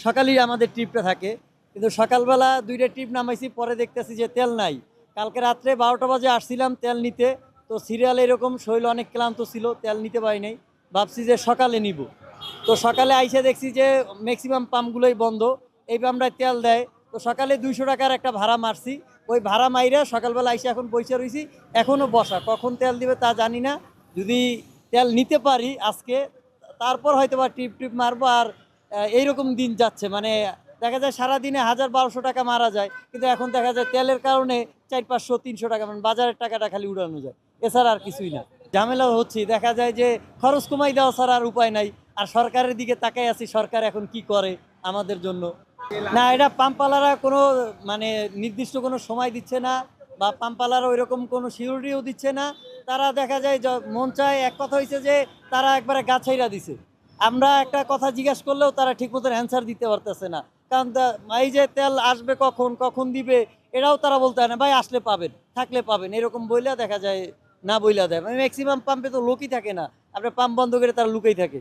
সকালেই আমাদের ট্রিপটা থাকে, কিন্তু সকালবেলা 2টা ট্রিপ নামাইছি, পরে দেখতেছি যে তেল নাই। কালকে রাত্রে 12টা বাজে আসছিলাম তেল নিতে, তো সিরিয়াল এরকম শরীর অনেক ক্লান্ত ছিল, তেল নিতে পারি নাই। ভাবছি যে সকালে নিব, তো সকালে আইসে দেখছি যে ম্যাক্সিমাম পাম্পগুলোই বন্ধ। এই পাম্পটায় তেল দেয়, তো সকালে 200 টাকার একটা ভাড়া মারছি। ওই ভাড়া মাইরা সকালবেলা আইসে এখন বসে রয়েছি, এখনও বসা, কখন তেল দিবে তা জানি না। যদি তেল নিতে পারি আজকে, তারপর হয়তো বা ট্রিপ ট্রিপ মারবো। আর এইরকম দিন যাচ্ছে, মানে দেখা যায় সারাদিনে 1000-1200 টাকা মারা যায়, কিন্তু এখন দেখা যায় তেলের কারণে 400-500-300 টাকা, মানে বাজারের টাকাটা খালি উড়ানো যায়, এছাড়া আর কিছুই না। ঝামেলা হচ্ছে, দেখা যায় যে খরচ কমাই দেওয়া ছাড়া আর উপায় নাই। আর সরকারের দিকে তাকাই আছি, সরকার এখন কি করে আমাদের জন্য। না, এটা পাম্পওয়ালারা কোনো মানে নির্দিষ্ট কোনো সময় দিচ্ছে না, বা পাম্পওয়ালারা ওইরকম কোনো সিকিউরিটিও দিচ্ছে না। তারা দেখা যায় মন চায়, এক কথা হয়েছে যে তারা একবারে গাছাইরা দিছে। আমরা একটা কথা জিজ্ঞাসা করলেও তারা ঠিক মতো অ্যান্সার দিতে পারতেছে না। কারণ এই যে তেল আসবে কখন, কখন দিবে, এটাও তারা বলতে হয় না, ভাই আসলে পাবেন, থাকলে পাবেন, এরকম বইলা দেখা যায় না বইলা দেয়। ম্যাক্সিমাম পাম্পে তো লোকই থাকে না, আপনার পাম্প বন্ধ করে তারা লুকেই থাকে।